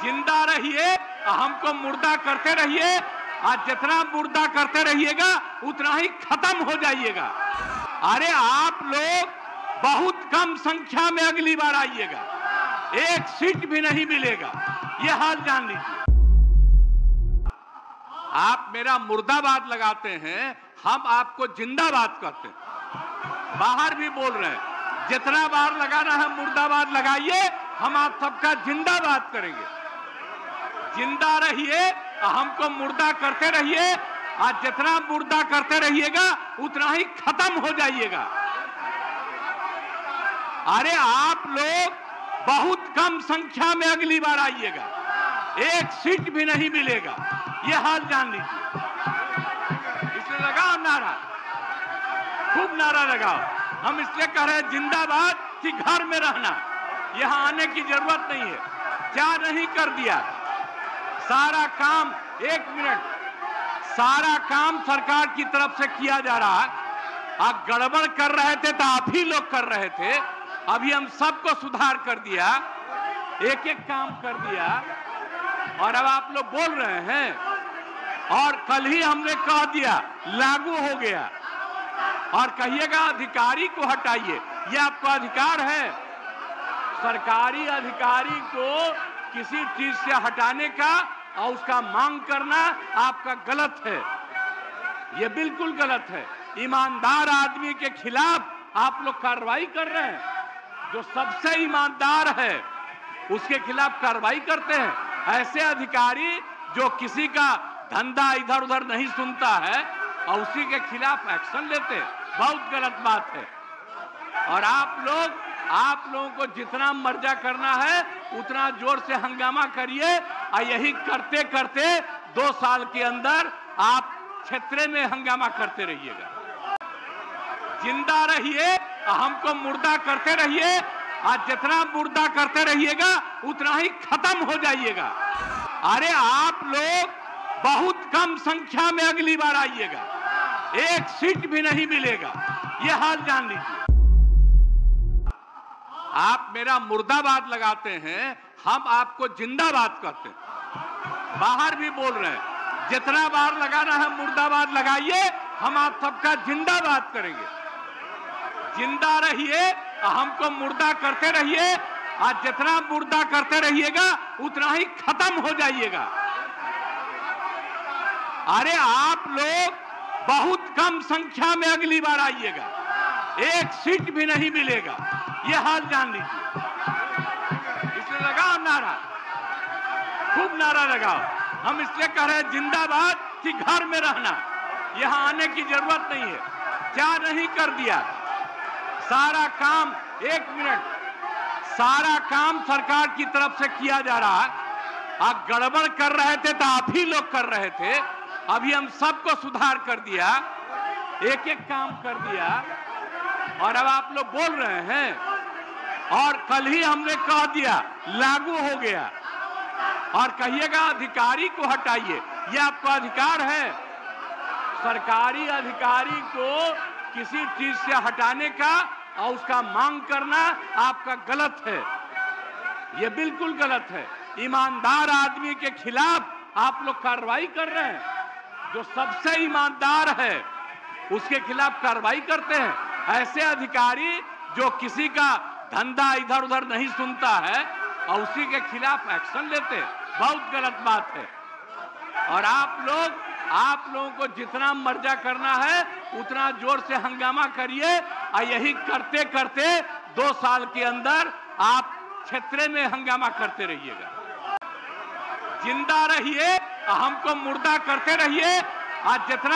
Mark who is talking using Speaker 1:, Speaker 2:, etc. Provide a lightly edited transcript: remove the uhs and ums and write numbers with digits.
Speaker 1: जिंदा रहिए, हमको मुर्दा करते रहिए। आज जितना मुर्दा करते रहिएगा उतना ही खत्म हो जाइएगा। अरे आप लोग बहुत कम संख्या में अगली बार आइएगा, एक सीट भी नहीं मिलेगा, ये हाल जान लीजिए। आप मेरा मुर्दाबाद लगाते हैं, हम आपको जिंदाबाद कहते हैं। बाहर भी बोल रहे हैं, जितना बार लगाना है मुर्दाबाद लगाइए, हम आप सबका जिंदाबाद करेंगे। जिंदा रहिए, हमको मुर्दा करते रहिए। आज जितना मुर्दा करते रहिएगा उतना ही खत्म हो जाइएगा। अरे आप लोग बहुत कम संख्या में अगली बार आइएगा, एक सीट भी नहीं मिलेगा, ये हाल जान लीजिए। इसलिए लगाओ नारा, खूब नारा लगाओ। हम इसलिए कह रहे हैं जिंदाबाद कि घर में रहना, यहां आने की जरूरत नहीं है। क्या नहीं कर दिया, सारा काम, एक मिनट, सारा काम सरकार की तरफ से किया जा रहा है। आप गड़बड़ कर रहे थे तो आप ही लोग कर रहे थे, अभी हम सबको सुधार कर दिया, एक एक काम कर दिया, और अब आप लोग बोल रहे हैं। और कल ही हमने कह दिया लागू हो गया, और कहिएगा अधिकारी को हटाइए, ये आपका अधिकार है। सरकारी अधिकारी को किसी चीज से हटाने का और उसका मांग करना आपका गलत है, ये बिल्कुल गलत है। ईमानदार आदमी के खिलाफ आप लोग कार्रवाई कर रहे हैं। जो सबसे ईमानदार है उसके खिलाफ कार्रवाई करते हैं। ऐसे अधिकारी जो किसी का धंधा इधर उधर नहीं सुनता है और उसी के खिलाफ एक्शन लेते हैं, बहुत गलत बात है। और आप लोगों को जितना मर्जा करना है उतना जोर से हंगामा करिए, और यही करते करते 2 साल के अंदर आप क्षेत्र में हंगामा करते रहिएगा। जिंदा रहिए, हमको मुर्दा करते रहिए। आज जितना मुर्दा करते रहिएगा उतना ही खत्म हो जाइएगा। अरे आप लोग बहुत कम संख्या में अगली बार आइएगा, एक सीट भी नहीं मिलेगा, ये हाल जान लीजिए। आप मेरा मुर्दाबाद लगाते हैं, हम आपको जिंदाबाद कहते हैं। बाहर भी बोल रहे हैं, जितना बार लगाना है मुर्दाबाद लगाइए, हम आप सबका जिंदाबाद करेंगे। जिंदा रहिए, हमको मुर्दा करते रहिए। आज जितना मुर्दा करते रहिएगा उतना ही खत्म हो जाइएगा। अरे आप लोग बहुत कम संख्या में अगली बार आइएगा, एक सीट भी नहीं मिलेगा, ये हाल जान लीजिए। इसलिए लगाओ नारा, खूब नारा लगाओ। हम इसलिए कह रहे हैं जिंदाबाद कि घर में रहना, यहां आने की जरूरत नहीं है। क्या नहीं कर दिया, सारा काम, एक मिनट, सारा काम सरकार की तरफ से किया जा रहा है। आप गड़बड़ कर रहे थे तो आप ही लोग कर रहे थे, अभी हम सबको सुधार कर दिया, एक एक काम कर दिया, और अब आप लोग बोल रहे हैं। और कल ही हमने कह दिया लागू हो गया, और कहिएगा अधिकारी को हटाइए, ये आपका अधिकार है। सरकारी अधिकारी को किसी चीज से हटाने का और उसका मांग करना आपका गलत है, ये बिल्कुल गलत है। ईमानदार आदमी के खिलाफ आप लोग कार्रवाई कर रहे हैं। जो सबसे ईमानदार है उसके खिलाफ कार्रवाई करते हैं। ऐसे अधिकारी जो किसी का धंधा इधर उधर नहीं सुनता है और उसी के खिलाफ एक्शन लेते हैं, बहुत गलत बात है। और आप लोगों को जितना मर्जा करना है उतना जोर से हंगामा करिए, और यही करते करते 2 साल के अंदर आप क्षेत्र में हंगामा करते रहिएगा। जिंदा रहिए, हमको मुर्दा करते रहिए। आज जितना